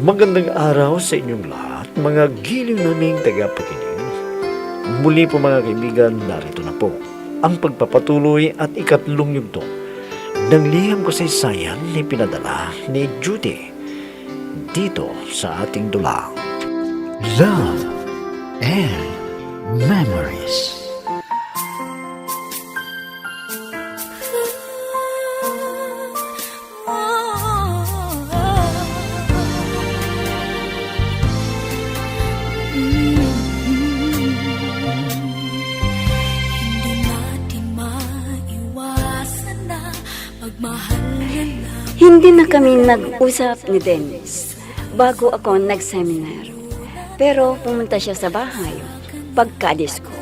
Magandang araw sa inyong lahat, mga giliw naming tagapakinig. Muli po mga kaibigan, narito na po ang pagpapatuloy at ikatlong yugto ng liham kasaysayan ni pinadala ni Judy dito sa ating dulang Love and Memories. Hindi na kami nag-usap ni Dennis bago ako nag-seminar. Pero pumunta siya sa bahay pagka-alis ko.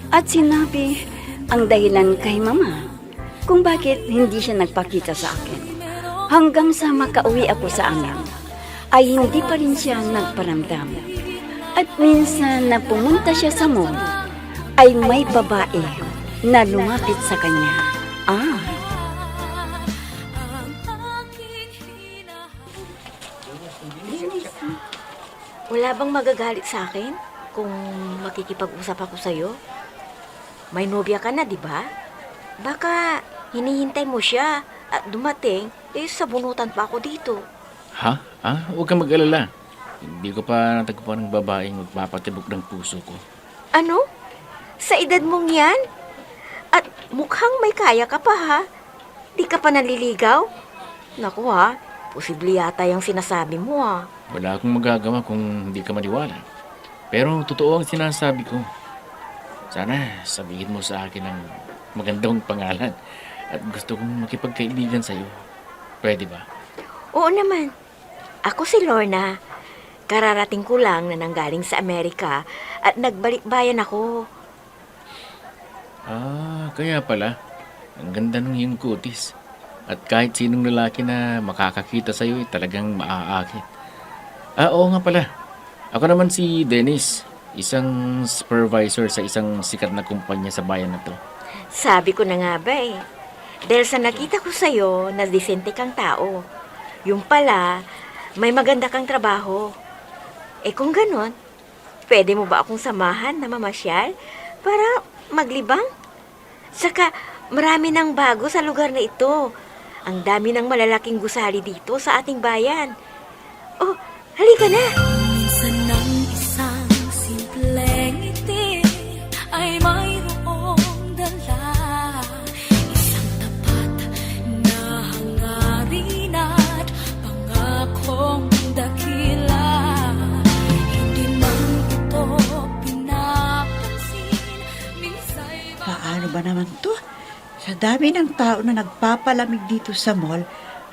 At sinabi ang dahilan kay Mama kung bakit hindi siya nagpakita sa akin. Hanggang sa makauwi ako sa amin, ay hindi pa rin siya nagparamdam. At minsan na pumunta siya sa mall, ay may babae na lumapit sa kanya. Wala bang magagalit sa akin kung makikipag-usap ako sa'yo? May nobya ka na, di ba? Baka hinihintay mo siya at dumating, sabunutan pa ako dito. Ha? Huwag kang mag-alala. Hindi ko pa natagpuan ng babaeng magpapatibok ng puso ko. Ano? Sa edad mong yan? At mukhang may kaya ka pa, ha? Di ka pa naliligaw? Naku, ha? Posible yata yung sinasabi mo, ha? Wala akong magagawa kung hindi ka maniwala. Pero totoo ang sinasabi ko. Sana sabihin mo sa akin ang magandang pangalan at gusto kong makipagkaibigan sa'yo. Pwede ba? Oo naman. Ako si Lorna. Kararating ko lang na nanggaling sa Amerika at nagbalik-bayan ako. Kaya pala. Ang ganda ng iyong kutis. At kahit sinong lalaki na makakakita sa'yo ay talagang maaakit. Oo nga pala. Ako naman si Dennis, isang supervisor sa isang sikat na kumpanya sa bayan na to. Sabi ko na nga ba Dahil sa nakita ko sa'yo na disente kang tao. Yung pala, may maganda kang trabaho. Kung ganon, pwede mo ba akong samahan na mamasyal para maglibang? Saka marami ng bago sa lugar na ito. Ang dami ng malalaking gusali dito sa ating bayan. Oh, halika na! Minsan ng isang simpleng ngiti ay mayroong dala. Isang tapat na hangarin at pangakong dakila. Hindi man ito pinapansin. Minsa'y Paano ba naman to? Sa dami ng tao na nagpapalamig dito sa mall,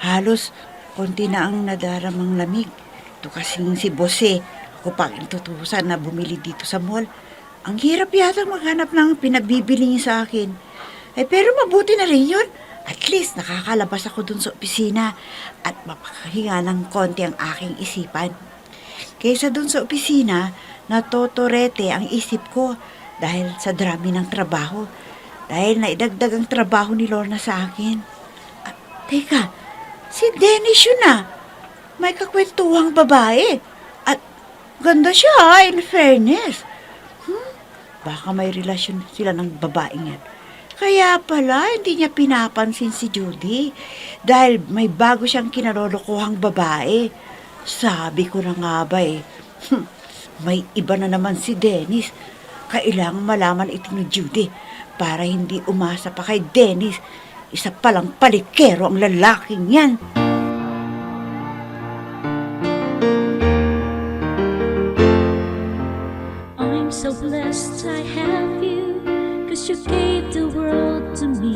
halos konti na ang nadaramang lamig. Ito kasing si Bose, ako pang tutusan na bumili dito sa mall. Ang hirap yata maghanap ng pinabibili niya sa akin. Pero mabuti na rin yun. At least nakakalabas ako dun sa opisina at mapakahinga ng konti ang aking isipan. Kaysa dun sa opisina, natotorete ang isip ko dahil sa drami ng trabaho. Dahil naidagdag ang trabaho ni Lorna sa akin. Teka, si Dennis yun na. May kakwentuhang babae. At ganda siya, in fairness. Baka may relasyon sila ng babaeng yan. Kaya pala, hindi niya pinapansin si Judy. Dahil may bago siyang kinalolokohang babae. Sabi ko na nga ba may iba na naman si Dennis. Kailangang malaman ito ni Judy para hindi umasa pa kay Dennis. Isa palang palikero ang lalaking yan. I'm so blessed I have you, 'cause you gave the world to me.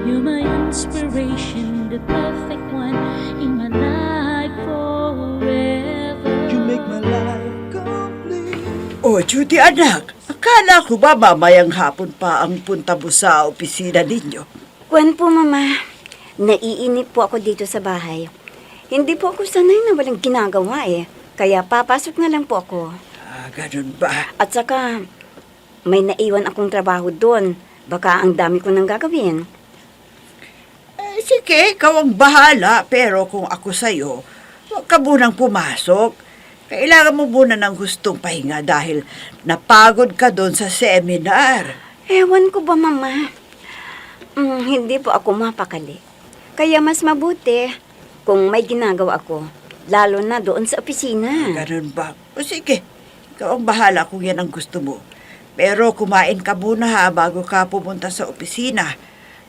You're my inspiration, the perfect one in my life forever. You make my life complete. Oh, Judy anak, akala ko ba mamayang hapon pa ang punta mo sa opisina ninyo? Kwan po, Mama. Naiinip po ako dito sa bahay. Hindi po ako sanay na walang ginagawa Kaya papasok na lang po ako. Ganun ba? At saka, may naiwan akong trabaho doon. Baka ang dami ko nang gagawin. Sige, ikaw ang bahala. Pero kung ako sa'yo, wag ka munang pumasok. Kailangan mo muna ng gustong pahinga dahil napagod ka doon sa seminar. Ewan ko ba, Mama? Hindi po ako mapakali. Kaya mas mabuti kung may ginagawa ako, lalo na doon sa opisina. Ganun ba? O sige, ikaw ang bahala kung yan ang gusto mo. Pero kumain ka muna ha bago ka pumunta sa opisina.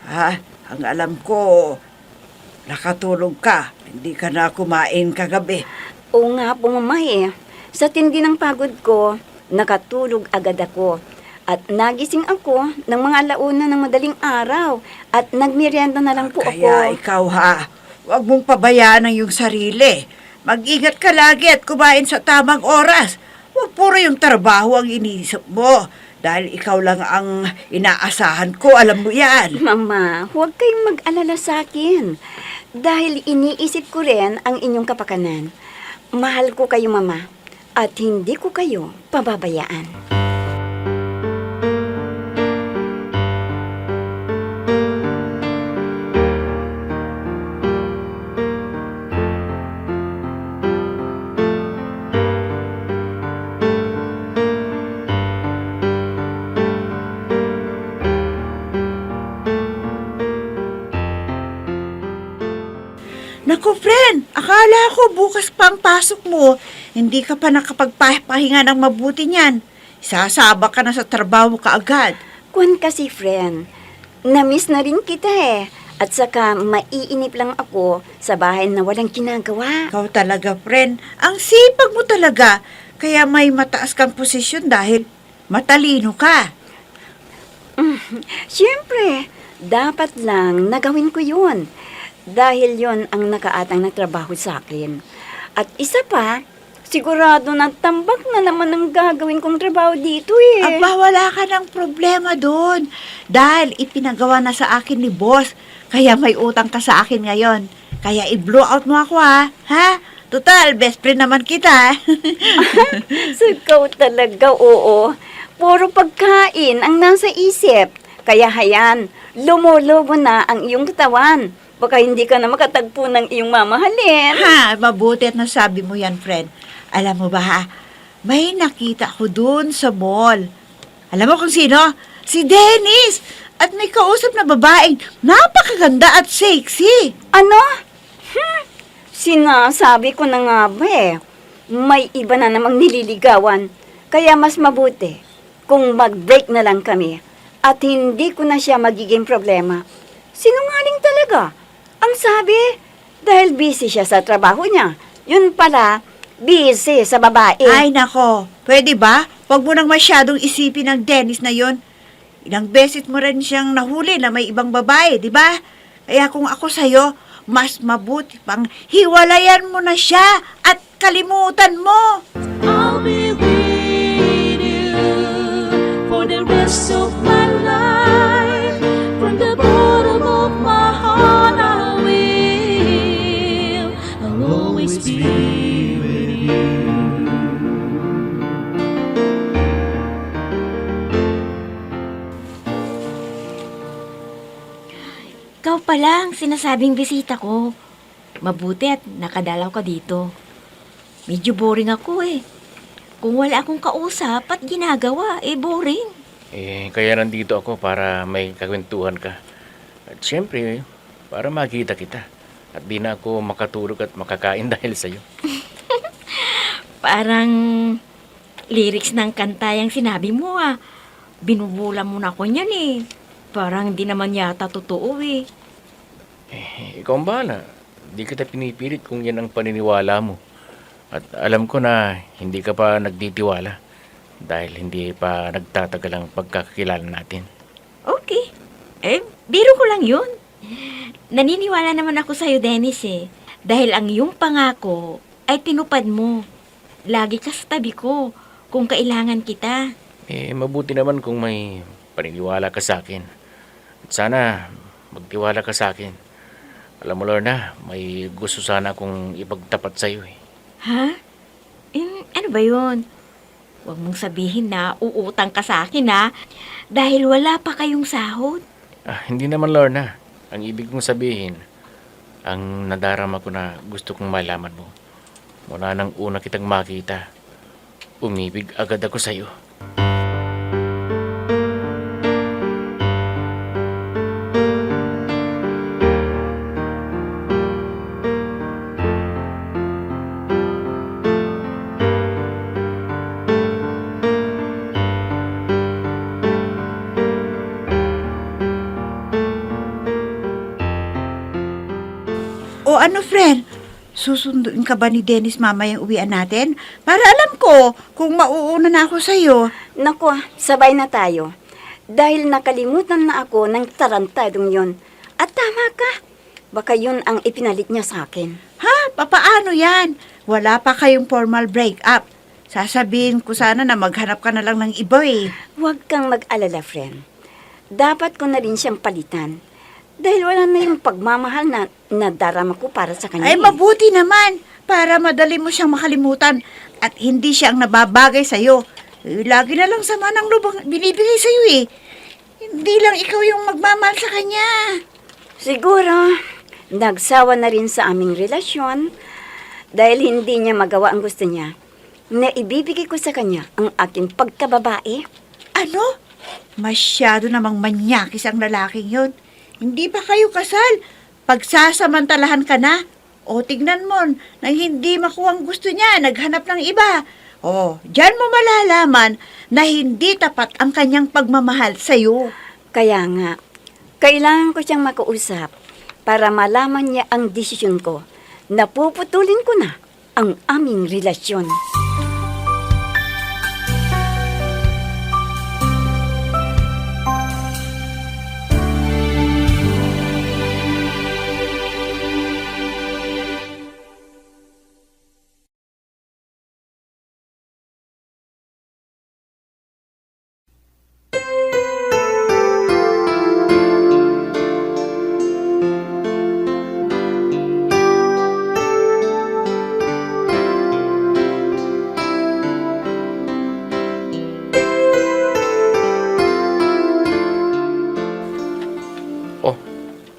Ha? Ang alam ko, nakatulog ka. Hindi ka na kumain kagabi. Oo nga po, Mama eh. Sa tindi ng pagod ko, nakatulog agad ako. At nagising ako ng mga alauna ng madaling araw. At nagmerienda na lang po Kaya ako. ikaw ha, huwag mong pabayaan ang iyong sarili. Mag-ingat ka lagi at kumain sa tamang oras. Huwag puro yung trabaho ang iniisip mo. Dahil ikaw lang ang inaasahan ko, alam mo yan. Mama, huwag kayong mag-alala sa akin. Dahil iniisip ko rin ang inyong kapakanan. Mahal ko kayo, Mama. At hindi ko kayo pababayaan. Naku, friend, akala ko bukas pa ang pasok mo. Hindi ka pa nakapagpahinga ng mabuti niyan. Sasaba ka na sa trabaho kaagad. Kwan kasi, friend. Namiss na rin kita eh. At saka maiinip lang ako sa bahay na walang ginagawa. Ikaw talaga, friend. Ang sipag mo talaga. Kaya may mataas kang posisyon dahil matalino ka. Siyempre, dapat lang nagawin ko yun. Dahil yon ang nakaatang na trabaho sa akin. At isa pa, sigurado na tambak na naman ang gagawin kong trabaho dito eh. Aba, wala ka ng problema doon. Dahil ipinagawa na sa akin ni boss. Kaya may utang ka sa akin ngayon. Kaya i-blow out mo ako ha. Ha? Total, best friend naman kita. So, ikaw talaga, oo. Puro pagkain ang nasa isip. Kaya hayan, lumulubo na ang iyong katawan. Baka hindi ka na makatagpo ng iyong mamahalin. Ha, mabuti at nasabi mo yan, friend. Alam mo ba ha, may nakita ko doon sa mall. Alam mo kung sino? Si Dennis! At may kausap na babaeng napakaganda at sexy. Ano? Sinasabi ko na nga ba eh. May iba na namang nililigawan. Kaya mas mabuti kung mag-break na lang kami at hindi ko na siya magiging problema. Sinungaling talaga. Ang sabi, dahil busy siya sa trabaho niya. Yun pala, busy sa babae. Ay nako, pwede ba? Huwag mo nang masyadong isipin ng Dennis na yon. Ilang beses mo rin siyang nahuli na may ibang babae, di ba? Kaya kung ako sa'yo, mas mabuti pang hiwalayan mo na siya at kalimutan mo. I'll be with you for the rest of my life. From the bottom of my heart, I will. I'll always be with you. Ikaw pala ang sinasabing bisita ko. Mabuti at nakadalaw ka dito. Medyo boring ako eh. Kung wala akong kausap at ginagawa, boring. Kaya nandito ako para may kakwentuhan ka. At syempre, para makita kita. At di na ako makatulog at makakain dahil sa'yo. Parang lyrics ng kanta yung sinabi mo ah. Binubula mo na ako niyan eh. Parang di naman yata totoo eh. Ikaw ang bahala. Di kita pinipilit kung yan ang paniniwala mo. At alam ko na hindi ka pa nagtitiwala dahil hindi pa nagtatagal ang pagkakakilala natin. Okay. Biro ko lang yun. Naniniwala naman ako sa'yo, Dennis eh. Dahil ang iyong pangako ay tinupad mo. Lagi ka sa tabi ko kung kailangan kita. Mabuti naman kung may paniniwala ka sa akin. At sana magtiwala ka sa akin. Alam mo, Lorna, may gusto sana akong ipagtapat sa'yo eh. Ha? Ano ba yun? Huwag mong sabihin na uutang ka sa akin ha. Dahil wala pa kayong sahod. Hindi naman, Lorna. Ang ibig kong sabihin, ang nadarama ko na gusto kong malaman mo. Mula nang una kitang makita, umibig agad ako sa'yo. O ano, friend? Susunduin ka ba ni Dennis mamayang uwian natin? Para alam ko kung mauuna na ako sa'yo. Naku, sabay na tayo. Dahil nakalimutan na ako ng tarantadong yon. At tama ka. Baka yun ang ipinalit niya sa akin. Ha? Papaano yan? Wala pa kayong formal breakup. Sasabihin ko sana na maghanap ka na lang ng iba eh. Huwag kang mag-alala, friend. Dapat ko na rin siyang palitan. Dahil wala na yung pagmamahal na nadarama ko para sa kanya. Ay, mabuti naman. Para madali mo siyang makalimutan at hindi siya ang nababagay sa'yo. Eh, lagi na lang sama ng lubang binibigay sa'yo eh. Hindi lang ikaw yung magmamahal sa kanya. Siguro, nagsawa na rin sa aming relasyon dahil hindi niya magawa ang gusto niya na ibibigay ko sa kanya ang aking pagkababae. Ano? Masyado namang manyakis ang lalaking yun. Hindi pa kayo kasal. Pagsasamantalahan ka na. O tignan mo, nang hindi makuha ang gusto niya, naghanap ng iba. O, diyan mo malalaman na hindi tapat ang kanyang pagmamahal sa'yo. Kaya nga, kailangan ko siyang makausap para malaman niya ang desisyon ko na puputulin ko na ang aming relasyon. Oh,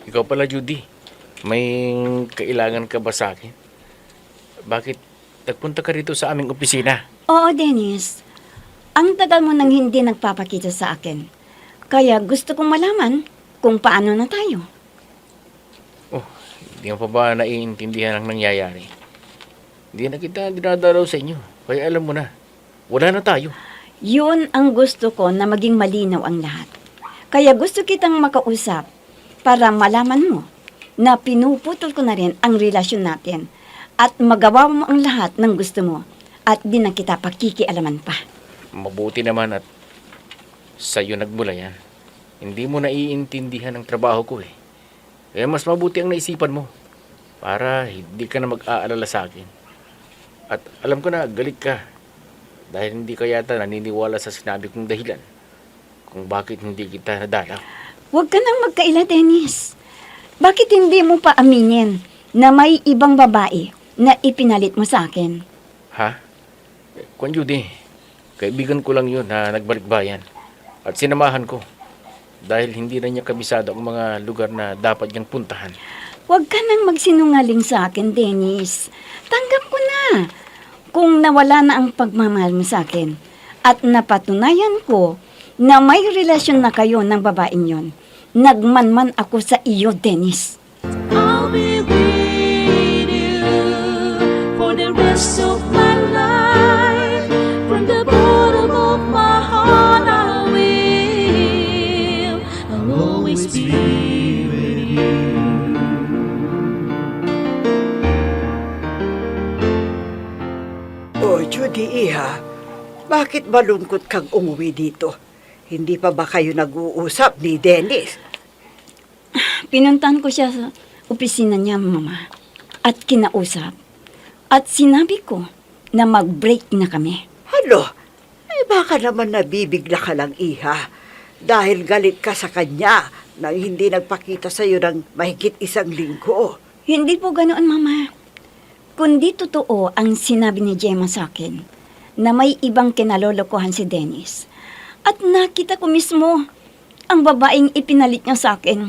ikaw pala, Judy. May kailangan ka ba sa akin? Bakit nagpunta ka rito sa aming opisina? Oo, Dennis. Ang tagal mo nang hindi nagpapakita sa akin. Kaya gusto kong malaman kung paano na tayo. Oh, hindi mo pa ba naiintindihan ang nangyayari? Hindi na kita dinadalaw sa inyo. Kaya alam mo na, wala na tayo. Yun ang gusto ko na maging malinaw ang lahat. Kaya gusto kitang makausap para malaman mo na pinuputol ko na rin ang relasyon natin at magawa mo ang lahat ng gusto mo at di na kita pakikialaman pa. Mabuti naman at sa'yo nagmula yan. Hindi mo naiintindihan ang trabaho ko eh. Kaya mas mabuti ang naisipan mo para hindi ka na mag-aalala sa akin. At alam ko na galit ka dahil hindi ka yata naniniwala sa sinabi kong dahilan kung bakit hindi kita nadalaw. Huwag ka nang magkaila, Dennis. Bakit hindi mo pa aminin na may ibang babae na ipinalit mo sa akin? Ha? Kwan Judy, kaibigan ko lang yun na nagbalik bayan at sinamahan ko dahil hindi na niya kabisado ang mga lugar na dapat niyang puntahan. Huwag ka nang magsinungaling sa akin, Dennis. Tanggap ko na kung nawala na ang pagmamahal mo sa akin at napatunayan ko na may relasyon na kayo ng babaeng yon. Nagmanman ako sa iyo, Dennis. I'll be with you for the rest of my life. From the bottom of my heart, I will. I'll always be with you. O, Judy, iha, bakit malungkot kang umuwi dito? Hindi pa ba kayo nag-uusap ni Dennis? Pinuntahan ko siya sa opisina niya, Mama, at kinausap. At sinabi ko na mag-break na kami. Ano? Eh, baka naman nabibigla ka lang, iha. Dahil galit ka sa kanya nang hindi nagpakita sa'yo ng mahigit 1 linggo. Hindi po ganoon, Mama. Kundi totoo ang sinabi ni Gemma sa akin na may ibang kinalolokohan si Dennis. At nakita ko mismo ang babaeng ipinalit niya sa akin.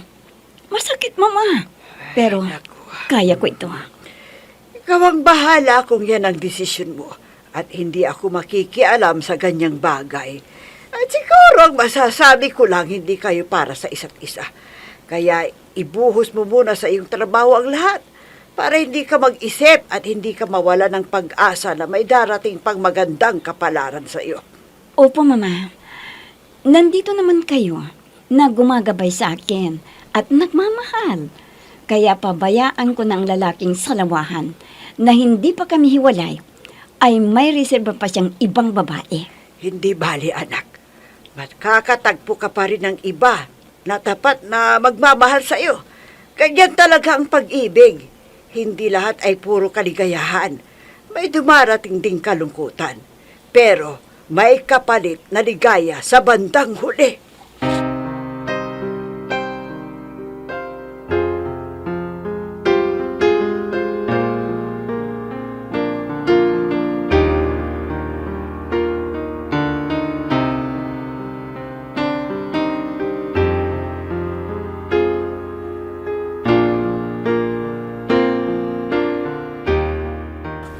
Masakit, Mama. Pero kaya ko ito. Ikaw ang bahala kung yan ang desisyon mo. At hindi ako makikialam sa ganyang bagay. At siguro ang masasabi ko lang, hindi kayo para sa isa't isa. Kaya ibuhos mo muna sa iyong trabaho ang lahat para hindi ka mag-isip at hindi ka mawala ng pag-asa na may darating pang magandang kapalaran sa iyo. Opo, Mama. Nandito naman kayo na gumagabay sa akin at nagmamahal. Kaya pabayaan ko ng lalaking salawahan na hindi pa kami hiwalay ay may reserba pa siyang ibang babae. Hindi bali, anak. Magkakatagpo ka pa rin ng iba na tapat na magmamahal sa iyo. Ganyan talaga ang pag-ibig. Hindi lahat ay puro kaligayahan. May dumarating ding kalungkutan. Pero may kapalit na ligaya sa bandang huli.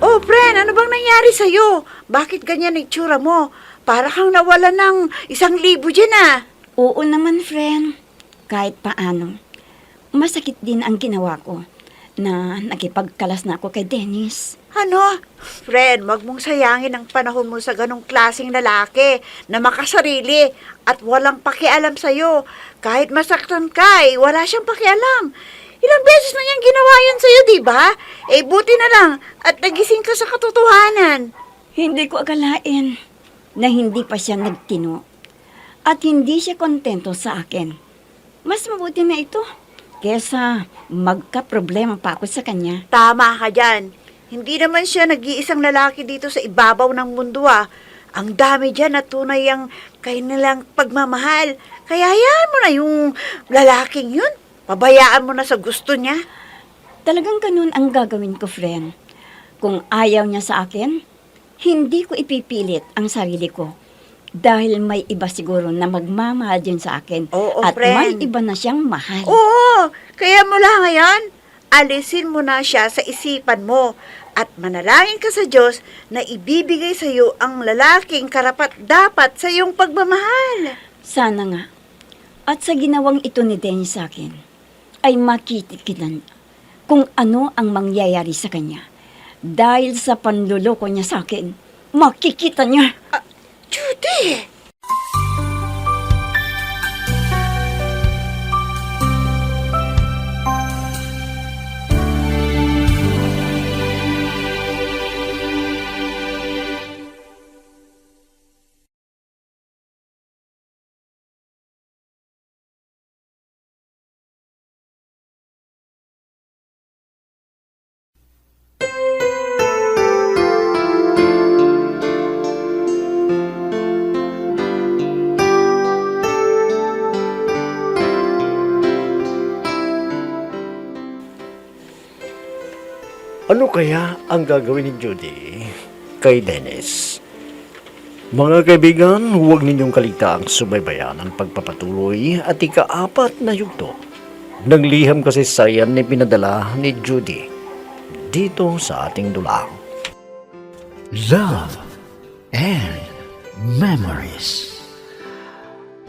Oh, friend, ano bang nangyari sa'yo? Bakit ganyan ang itsura mo? Para kang nawala ng 1,000 dyan ah. Oo naman, friend. Kahit paano. Masakit din ang ginawa ko na nakipagkalas na ako kay Dennis. Ano? Friend, wag mong sayangin ang panahon mo sa ganong klaseng lalaki na makasarili at walang pakialam sa'yo. Kahit masaktan ka, wala siyang pakialam. Ilang beses na niyang ginawa yan sa'yo, di ba? Buti na lang at nagising ka sa katotohanan. Hindi ko akalain na hindi pa siya nagtino at hindi siya kontento sa akin. Mas mabuti na ito kesa magka-problema pa ako sa kanya. Tama ka dyan. Hindi naman siya nag-iisang lalaki dito sa ibabaw ng mundo ah. Ang dami dyan na tunay ang kanilang pagmamahal. Kaya hayaan mo na yung lalaking yun. Pabayaan mo na sa gusto niya. Talagang ganun ang gagawin ko, friend. Kung ayaw niya sa akin, hindi ko ipipilit ang sarili ko. Dahil may iba siguro na magmamahal din sa akin. Oo, at may friend. iba na siyang mahal. Oo, kaya mula ngayon, alisin mo na siya sa isipan mo at manalangin ka sa Diyos na ibibigay sa iyo ang lalaking karapat-dapat sa iyong pagmamahal. Sana nga. At sa ginawang ito ni Dennis sa akin, ay makitikilan kung ano ang mangyayari sa kanya. Dahil sa panluloko niya sa akin, makikita niya. Judy! Ano kaya ang gagawin ni Judy kay Dennis? Mga kaibigan, huwag ninyong kalitaang subaybayan ang pagpapatuloy at ika-4 na yugto ng liham kasaysayan ni pinadala ni Judy dito sa ating dulang. Love and Memories.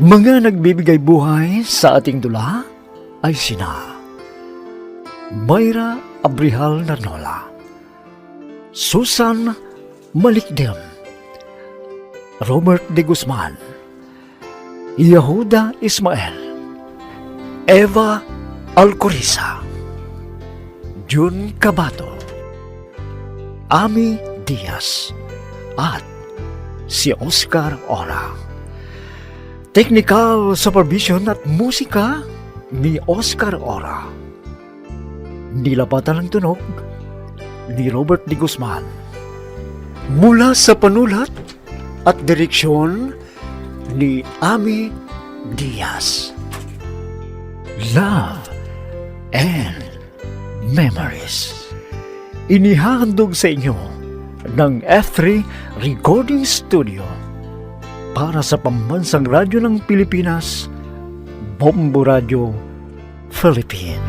Mga nagbibigay buhay sa ating dula ay sina Mayra Abrihal Narnola, Susan Malikdem, Robert de Guzman, Yehuda Ismael, Eva Alcoriza, Jun Cabato, Ami Diaz, at si Oscar Ora. Technical supervision at musika ni Oscar Ora. Nilapatan ng tunog ni Robert de Guzman. Mula sa panulat at direksyon ni Ami Diaz. Love and Memories. Inihahandog sa inyo ng F3 Recording Studio para sa Pambansang Radyo ng Pilipinas, Bombo Radio, Philippines.